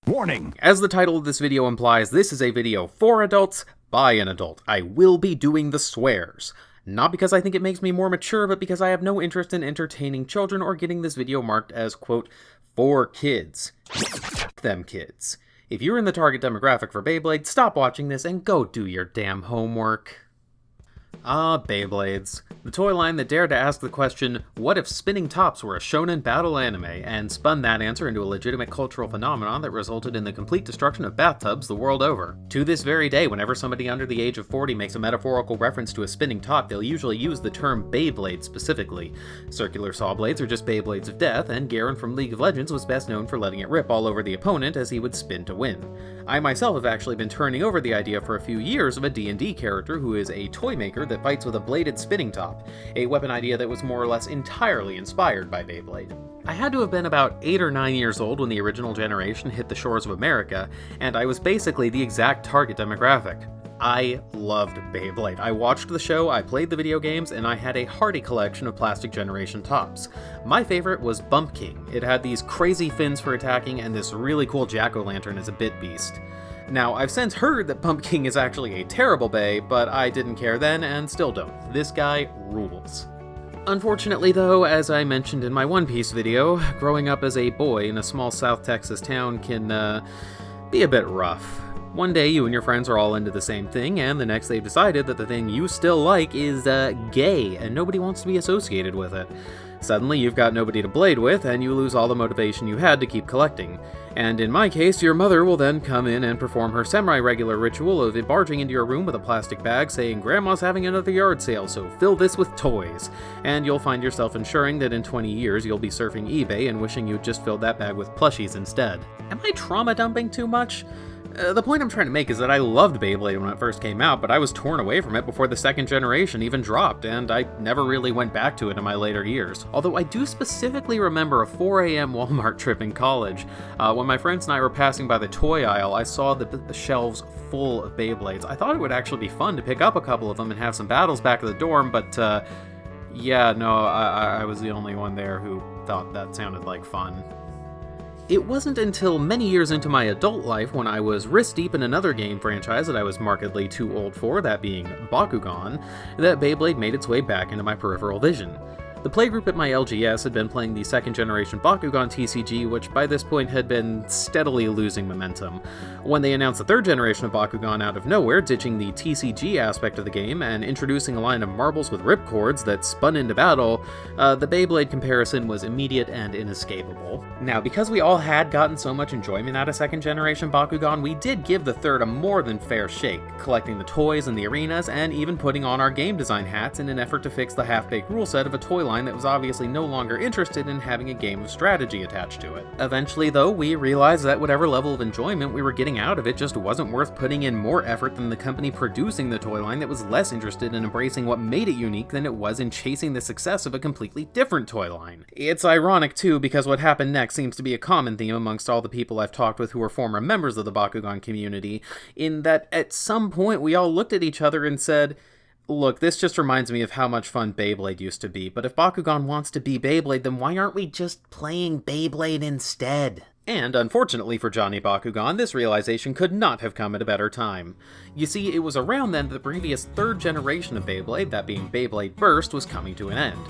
Warning! As the title of this video implies, this is a video for adults, by an adult. I will be doing the swears. Not because I think it makes me more mature, but because I have no interest in entertaining children or getting this video marked as, quote, for kids. F them kids. If you're in the target demographic for Beyblade, stop watching this and go do your damn homework. Ah, Beyblades. The toy line that dared to ask the question, what if spinning tops were a shonen battle anime, and spun that answer into a legitimate cultural phenomenon that resulted in the complete destruction of bathtubs the world over. To this very day, whenever somebody under the age of 40 makes a metaphorical reference to a spinning top, they'll usually use the term Beyblade specifically. Circular saw blades are just Beyblades of death, and Garen from League of Legends was best known for letting it rip all over the opponent as he would spin to win. I myself have actually been turning over the idea for a few years of a D&D character who is a toy maker that fights with a bladed spinning top, a weapon idea that was more or less entirely inspired by Beyblade. I had to have been about 8 or 9 years old when the original generation hit the shores of America, and I was basically the exact target demographic. I loved Beyblade. I watched the show, I played the video games, and I had a hearty collection of Plastic Generation tops. My favorite was Bump King. It had these crazy fins for attacking and this really cool jack-o'-lantern as a bit beast. Now, I've since heard that Bump King is actually a terrible Bey, but I didn't care then and still don't. This guy rules. Unfortunately though, as I mentioned in my One Piece video, growing up as a boy in a small South Texas town can, be a bit rough. One day you and your friends are all into the same thing, and the next they've decided that the thing you still like is, gay, and nobody wants to be associated with it. Suddenly you've got nobody to blade with, and you lose all the motivation you had to keep collecting. And in my case, your mother will then come in and perform her semi-regular ritual of barging into your room with a plastic bag saying, "Grandma's having another yard sale, so fill this with toys." And you'll find yourself ensuring that in 20 years you'll be surfing eBay and wishing you'd just filled that bag with plushies instead. Am I trauma dumping too much? The point I'm trying to make is that I loved Beyblade when it first came out, but I was torn away from it before the second generation even dropped, and I never really went back to it in my later years. Although I do specifically remember a 4 a.m. Walmart trip in college. When my friends and I were passing by the toy aisle, I saw the shelves full of Beyblades. I thought it would actually be fun to pick up a couple of them and have some battles back at the dorm, but yeah, no, I was the only one there who thought that sounded like fun. It wasn't until many years into my adult life when I was wrist-deep in another game franchise that I was markedly too old for, that being Bakugan, that Beyblade made its way back into my peripheral vision. The playgroup at my LGS had been playing the second-generation Bakugan TCG, which by this point had been steadily losing momentum. When they announced the third generation of Bakugan out of nowhere, ditching the TCG aspect of the game and introducing a line of marbles with ripcords that spun into battle, the Beyblade comparison was immediate and inescapable. Now, because we all had gotten so much enjoyment out of second-generation Bakugan, we did give the third a more than fair shake, collecting the toys and the arenas, and even putting on our game design hats in an effort to fix the half-baked rule set of a toy line that was obviously no longer interested in having a game of strategy attached to it. Eventually, though, we realized that whatever level of enjoyment we were getting out of it just wasn't worth putting in more effort than the company producing the toy line that was less interested in embracing what made it unique than it was in chasing the success of a completely different toy line. It's ironic, too, because what happened next seems to be a common theme amongst all the people I've talked with who are former members of the Bakugan community, in that at some point we all looked at each other and said, "Look, this just reminds me of how much fun Beyblade used to be, but if Bakugan wants to be Beyblade, then why aren't we just playing Beyblade instead?" And unfortunately for Johnny Bakugan, this realization could not have come at a better time. You see, it was around then that the previous third generation of Beyblade, that being Beyblade Burst, was coming to an end.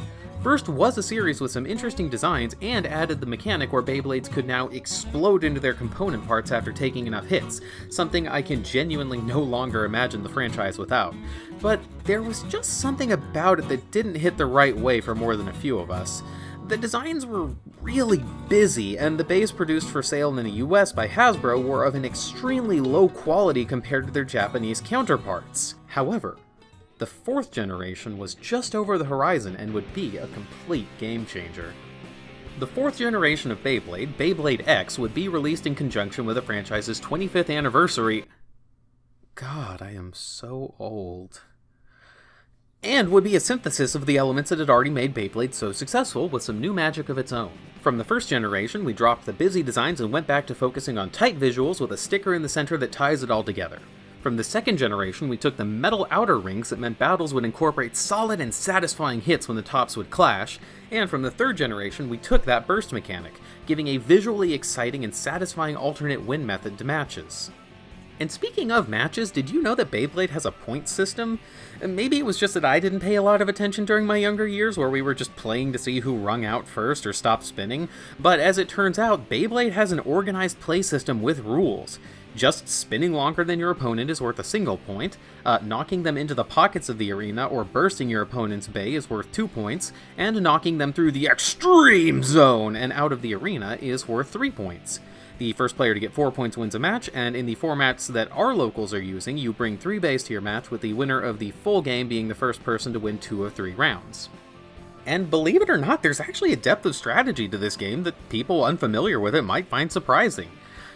Burst was a series with some interesting designs and added the mechanic where Beyblades could now explode into their component parts after taking enough hits, something I can genuinely no longer imagine the franchise without. But there was just something about it that didn't hit the right way for more than a few of us. The designs were really busy, and the Beys produced for sale in the US by Hasbro were of an extremely low quality compared to their Japanese counterparts. However, the fourth generation was just over the horizon and would be a complete game changer. The fourth generation of Beyblade, Beyblade X, would be released in conjunction with the franchise's 25th anniversary. God, I am so old. And would be a synthesis of the elements that had already made Beyblade so successful, with some new magic of its own. From the first generation, we dropped the busy designs and went back to focusing on tight visuals with a sticker in the center that ties it all together. From the second generation, we took the metal outer rings that meant battles would incorporate solid and satisfying hits when the tops would clash, and from the third generation, we took that burst mechanic, giving a visually exciting and satisfying alternate win method to matches. And speaking of matches, did you know that Beyblade has a point system? Maybe it was just that I didn't pay a lot of attention during my younger years, where we were just playing to see who wrung out first or stopped spinning, but as it turns out, Beyblade has an organized play system with rules. Just spinning longer than your opponent is worth a single point, knocking them into the pockets of the arena or bursting your opponent's bay is worth 2 points, and knocking them through the extreme zone and out of the arena is worth 3 points. The first player to get 4 points wins a match, and in the formats that our locals are using, you bring 3 bays to your match, with the winner of the full game being the first person to win 2 of 3 rounds. And believe it or not, there's actually a depth of strategy to this game that people unfamiliar with it might find surprising.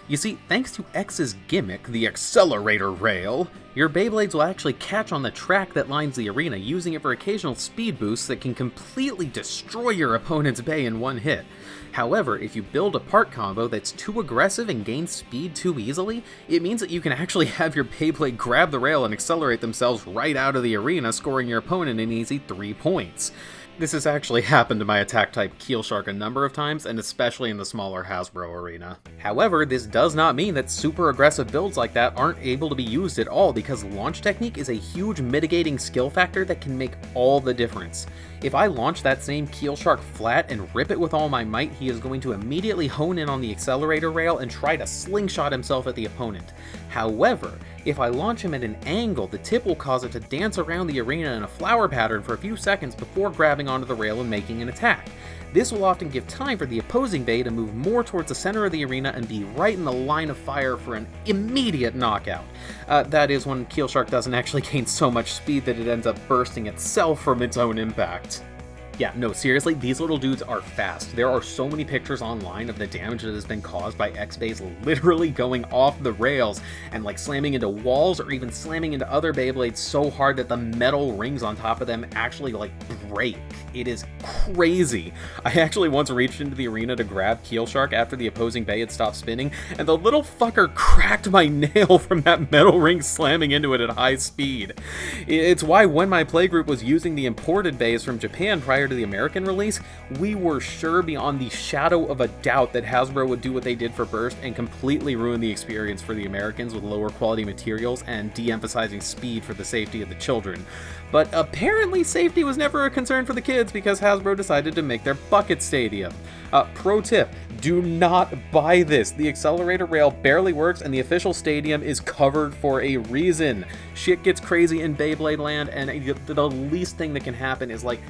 You see, thanks to X's gimmick, the accelerator rail, your Beyblades will actually catch on the track that lines the arena, using it for occasional speed boosts that can completely destroy your opponent's bay in one hit. However, if you build a part combo that's too aggressive and gains speed too easily, it means that you can actually have your Beyblade grab the rail and accelerate themselves right out of the arena, scoring your opponent an easy 3 points. This has actually happened to my attack-type Keel Shark a number of times, and especially in the smaller Hasbro arena. However, this does not mean that super aggressive builds like that aren't able to be used at all, because launch technique is a huge mitigating skill factor that can make all the difference. If I launch that same Keel Shark flat and rip it with all my might, he is going to immediately hone in on the accelerator rail and try to slingshot himself at the opponent. However, if I launch him at an angle, the tip will cause it to dance around the arena in a flower pattern for a few seconds before grabbing onto the rail and making an attack. This will often give time for the opposing bay to move more towards the center of the arena and be right in the line of fire for an immediate knockout. That is when Keel Shark doesn't actually gain so much speed that it ends up bursting itself from its own impact. Yeah, no, seriously, these little dudes are fast. There are so many pictures online of the damage that has been caused by X-Bays literally going off the rails and like slamming into walls or even slamming into other Beyblades so hard that the metal rings on top of them actually like break. It is crazy. I actually once reached into the arena to grab Keel Shark after the opposing bay had stopped spinning, and the little fucker cracked my nail from that metal ring slamming into it at high speed. It's why when my playgroup was using the imported bays from Japan prior to the American release, we were sure beyond the shadow of a doubt that Hasbro would do what they did for Burst and completely ruin the experience for the Americans with lower quality materials and de-emphasizing speed for the safety of the children. But apparently safety was never a concern for the kids because Hasbro decided to make their bucket stadium. Pro tip, do not buy this. The accelerator rail barely works and the official stadium is covered for a reason. Shit gets crazy in Beyblade land, and the least thing that can happen is like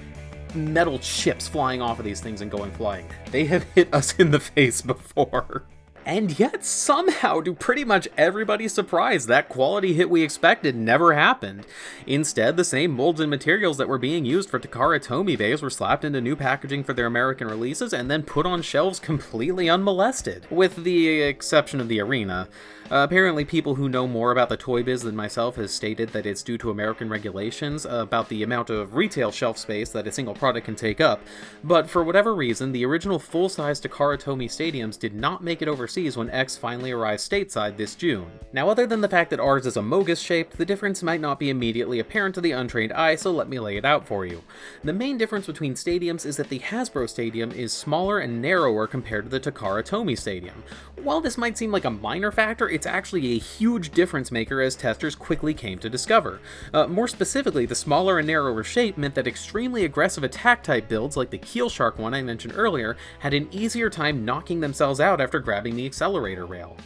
metal chips flying off of these things and going flying. They have hit us in the face before. And yet, somehow, to pretty much everybody's surprise, that quality hit we expected never happened. Instead, the same molds and materials that were being used for Takara Tomy bays were slapped into new packaging for their American releases and then put on shelves completely unmolested, with the exception of the arena. Apparently, people who know more about the toy biz than myself has stated that it's due to American regulations about the amount of retail shelf space that a single product can take up, but for whatever reason, the original full-size Takara Tomy stadiums did not make it overseas when X finally arrived stateside this June. Now, other than the fact that ours is Amogus shaped, the difference might not be immediately apparent to the untrained eye, so let me lay it out for you. The main difference between stadiums is that the Hasbro Stadium is smaller and narrower compared to the Takara Tomy Stadium. While this might seem like a minor factor, it's actually a huge difference maker, as testers quickly came to discover. More specifically, the smaller and narrower shape meant that extremely aggressive attack type builds like the Keel Shark one I mentioned earlier had an easier time knocking themselves out after grabbing the accelerator rail.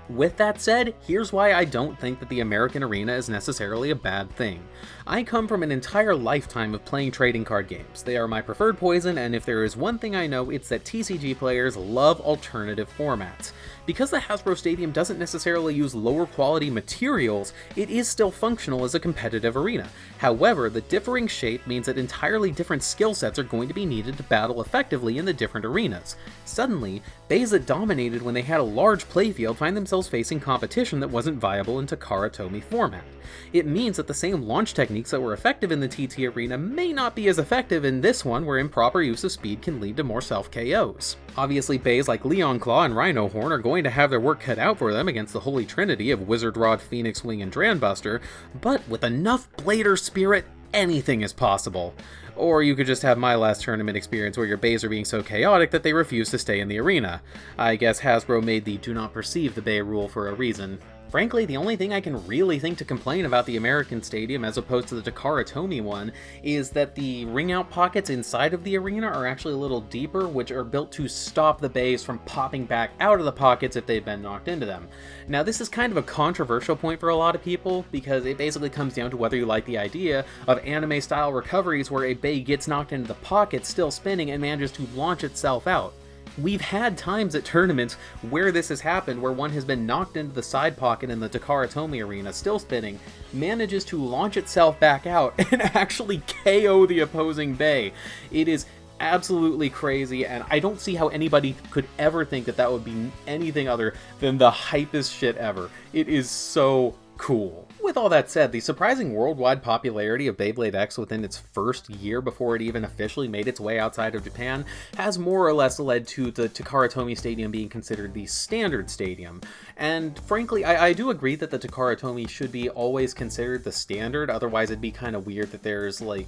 With that said, here's why I don't think that the American arena is necessarily a bad thing. I come from an entire lifetime of playing trading card games. They are my preferred poison, and if there is one thing I know, it's that TCG players love alternative formats. Because the Hasbro Stadium doesn't necessarily use lower quality materials, it is still functional as a competitive arena. However, the differing shape means that entirely different skill sets are going to be needed to battle effectively in the different arenas. Suddenly, bays that dominated when they had a large playfield find themselves facing competition that wasn't viable in Takara Tomy format. It means that the same launch techniques that were effective in the TT arena may not be as effective in this one, where improper use of speed can lead to more self-KOs. Obviously, bays like Leon Claw and Rhino Horn are going going to have their work cut out for them against the holy trinity of Wizard Rod, Phoenix Wing, and Dranbuster, but with enough Blader spirit, anything is possible. Or you could just have my last tournament experience where your bays are being so chaotic that they refuse to stay in the arena. I guess Hasbro made the do not perceive the bay rule for a reason. Frankly, the only thing I can really think to complain about the American Stadium as opposed to the Takara Tomy one is that the ring-out pockets inside of the arena are actually a little deeper, which are built to stop the bays from popping back out of the pockets if they've been knocked into them. Now, this is kind of a controversial point for a lot of people, because it basically comes down to whether you like the idea of anime-style recoveries where a bay gets knocked into the pocket still spinning and manages to launch itself out. We've had times at tournaments where this has happened, where one has been knocked into the side pocket in the Takara Tomy arena, still spinning, manages to launch itself back out and actually KO the opposing bay. It is absolutely crazy, and I don't see how anybody could ever think that that would be anything other than the hypest shit ever. It is so cool. With all that said, the surprising worldwide popularity of Beyblade X within its first year before it even officially made its way outside of Japan has more or less led to the Takara Tomy Stadium being considered the standard stadium. And frankly, I do agree that the Takara Tomy should be always considered the standard, otherwise it'd be kind of weird that there's like,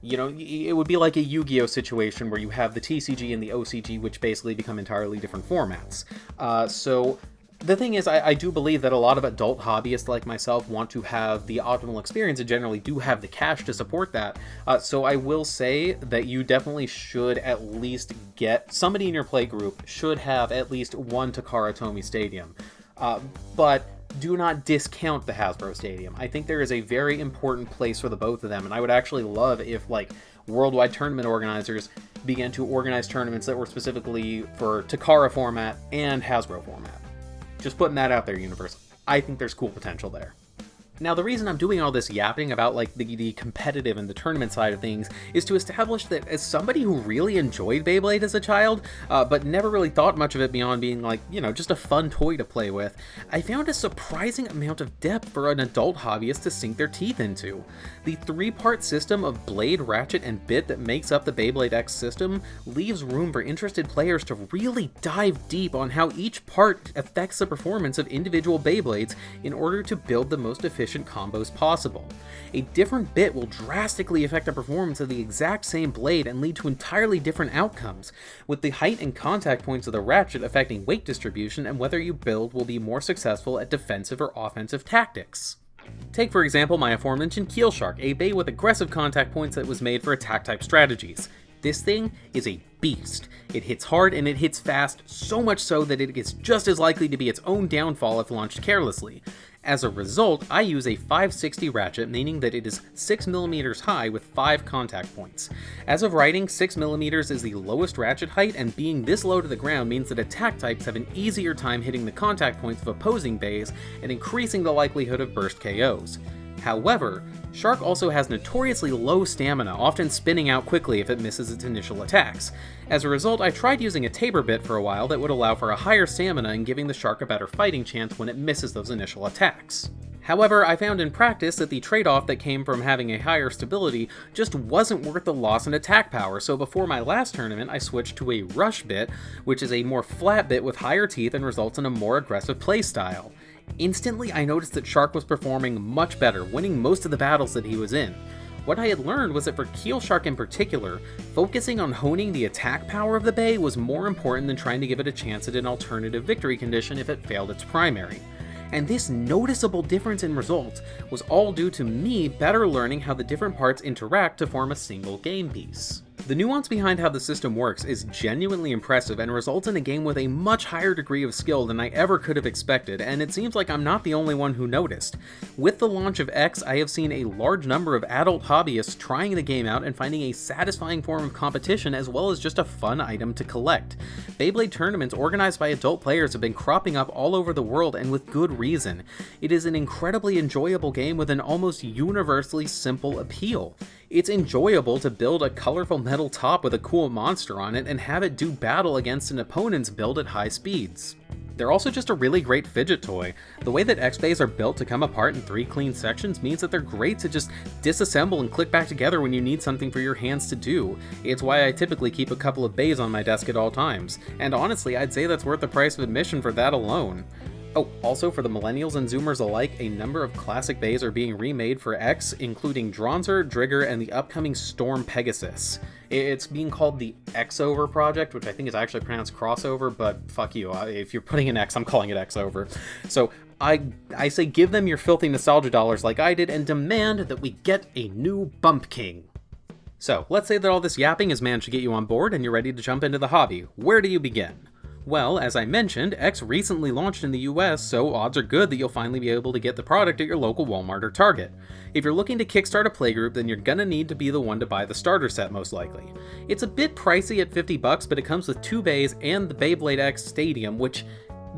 you know, it would be like a Yu-Gi-Oh situation where you have the TCG and the OCG, which basically become entirely different formats. So the thing is, I do believe that a lot of adult hobbyists like myself want to have the optimal experience and generally do have the cash to support that. So I will say that you definitely should at least get somebody in your play group should have at least one Takara Tomy Stadium. But do not discount the Hasbro Stadium. I think there is a very important place for the both of them, and I would actually love if, like, worldwide tournament organizers began to organize tournaments that were specifically for Takara format and Hasbro format. Just putting that out there, universe. I think there's cool potential there. Now, the reason I'm doing all this yapping about like the competitive and the tournament side of things is to establish that as somebody who really enjoyed Beyblade as a child, but never really thought much of it beyond being like, you know, just a fun toy to play with, I found a surprising amount of depth for an adult hobbyist to sink their teeth into. The three-part system of blade, ratchet, and bit that makes up the Beyblade X system leaves room for interested players to really dive deep on how each part affects the performance of individual Beyblades in order to build the most efficient combos possible. A different bit will drastically affect the performance of the exact same blade and lead to entirely different outcomes, with the height and contact points of the ratchet affecting weight distribution and whether you build will be more successful at defensive or offensive tactics. Take for example my aforementioned Keel Shark, a bay with aggressive contact points that was made for attack type strategies. This thing is a beast. It hits hard and it hits fast, so much so that it is just as likely to be its own downfall if launched carelessly. As a result, I use a 560 ratchet, meaning that it is 6mm high with 5 contact points. As of writing, 6mm is the lowest ratchet height, and being this low to the ground means that attack types have an easier time hitting the contact points of opposing bays and increasing the likelihood of burst KOs. However, Shark also has notoriously low stamina, often spinning out quickly if it misses its initial attacks. As a result, I tried using a Tabor bit for a while that would allow for a higher stamina and giving the Shark a better fighting chance when it misses those initial attacks. However, I found in practice that the trade-off that came from having a higher stability just wasn't worth the loss in attack power, so before my last tournament I switched to a Rush bit, which is a more flat bit with higher teeth and results in a more aggressive playstyle. Instantly, I noticed that Shark was performing much better, winning most of the battles that he was in. What I had learned was that for Keel Shark in particular, focusing on honing the attack power of the bay was more important than trying to give it a chance at an alternative victory condition if it failed its primary. And this noticeable difference in results was all due to me better learning how the different parts interact to form a single game piece. The nuance behind how the system works is genuinely impressive and results in a game with a much higher degree of skill than I ever could have expected, and it seems like I'm not the only one who noticed. With the launch of X, I have seen a large number of adult hobbyists trying the game out and finding a satisfying form of competition as well as just a fun item to collect. Beyblade tournaments organized by adult players have been cropping up all over the world, and with good reason. It is an incredibly enjoyable game with an almost universally simple appeal. It's enjoyable to build a colorful metal top with a cool monster on it and have it do battle against an opponent's build at high speeds. They're also just a really great fidget toy. The way that X bays are built to come apart in 3 clean sections means that they're great to just disassemble and click back together when you need something for your hands to do. It's why I typically keep a couple of bays on my desk at all times, and honestly I'd say that's worth the price of admission for that alone. Oh, also for the millennials and zoomers alike, a number of classic bays are being remade for X, including Dronzer, Drigger, and the upcoming Storm Pegasus. It's being called the X-Over project, which I think is actually pronounced crossover, but fuck you, if you're putting an X, I'm calling it X-Over. So I say give them your filthy nostalgia dollars like I did and demand that we get a new Bump King. So, let's say that all this yapping has managed to get you on board and you're ready to jump into the hobby. Where do you begin? Well, as I mentioned, X recently launched in the US, so odds are good that you'll finally be able to get the product at your local Walmart or Target. If you're looking to kickstart a playgroup, then you're gonna need to be the one to buy the starter set most likely. It's a bit pricey at $50, but it comes with 2 bays and the Beyblade X Stadium, which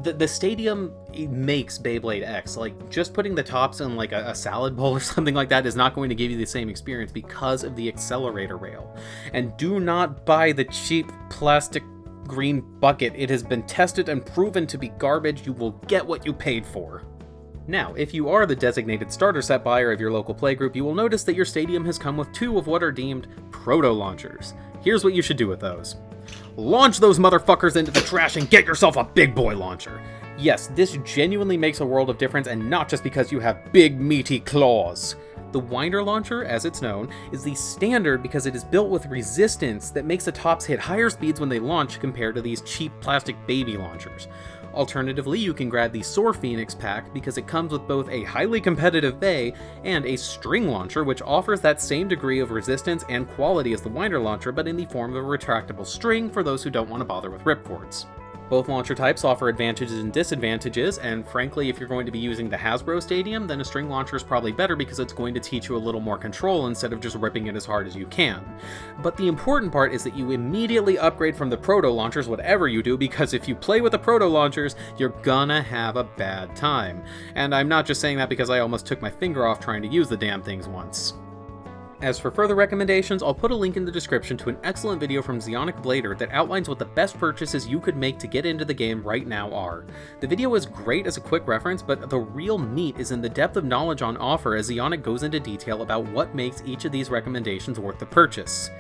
the Stadium makes Beyblade X. Like, just putting the tops in like a salad bowl or something like that is not going to give you the same experience because of the accelerator rail. And do not buy the cheap plastic green bucket. It has been tested and proven to be garbage. You will get what you paid for. Now, if you are the designated starter set buyer of your local playgroup, you will notice that your Stadium has come with 2 of what are deemed proto-launchers. Here's what you should do with those. Launch those motherfuckers into the trash and get yourself a big boy launcher. Yes, this genuinely makes a world of difference, and not just because you have big meaty claws. The Winder launcher, as it's known, is the standard because it is built with resistance that makes the tops hit higher speeds when they launch compared to these cheap plastic baby launchers. Alternatively, you can grab the Soar Phoenix pack because it comes with both a highly competitive bay and a string launcher, which offers that same degree of resistance and quality as the Winder launcher, but in the form of a retractable string for those who don't want to bother with ripcords. Both launcher types offer advantages and disadvantages, and frankly, if you're going to be using the Hasbro Stadium, then a string launcher is probably better because it's going to teach you a little more control instead of just ripping it as hard as you can. But the important part is that you immediately upgrade from the proto launchers whatever you do, because if you play with the proto launchers, you're gonna have a bad time. And I'm not just saying that because I almost took my finger off trying to use the damn things once. As for further recommendations, I'll put a link in the description to an excellent video from Zeonic Blader that outlines what the best purchases you could make to get into the game right now are. The video is great as a quick reference, but the real meat is in the depth of knowledge on offer as Zeonic goes into detail about what makes each of these recommendations worth the purchase.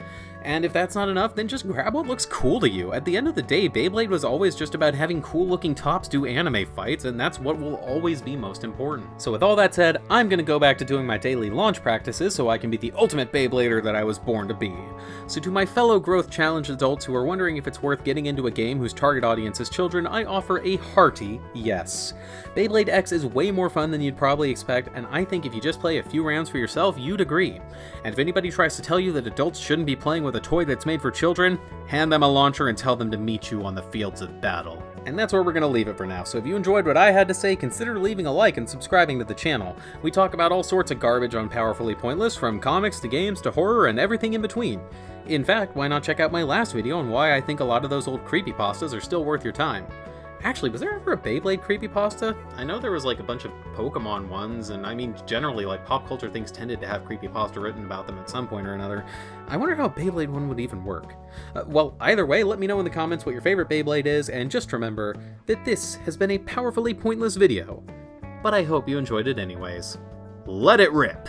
And if that's not enough, then just grab what looks cool to you. At the end of the day, Beyblade was always just about having cool looking tops do anime fights, and that's what will always be most important. So with all that said, I'm gonna go back to doing my daily launch practices so I can be the ultimate Beyblader that I was born to be. So to my fellow growth challenge adults who are wondering if it's worth getting into a game whose target audience is children, I offer a hearty yes. Beyblade X is way more fun than you'd probably expect, and I think if you just play a few rounds for yourself, you'd agree. And if anybody tries to tell you that adults shouldn't be playing with a toy that's made for children, hand them a launcher and tell them to meet you on the fields of battle. And that's where we're going to leave it for now, so if you enjoyed what I had to say, consider leaving a like and subscribing to the channel. We talk about all sorts of garbage on Powerfully Pointless, from comics to games to horror and everything in between. In fact, why not check out my last video on why I think a lot of those old creepypastas are still worth your time. Actually, was there ever a Beyblade creepypasta? I know there was like a bunch of Pokemon ones, and I mean generally like pop culture things tended to have creepypasta written about them at some point or another. I wonder how a Beyblade one would even work. Well, either way, let me know in the comments what your favorite Beyblade is, and just remember that this has been a Powerfully Pointless video. But I hope you enjoyed it anyways. Let it rip!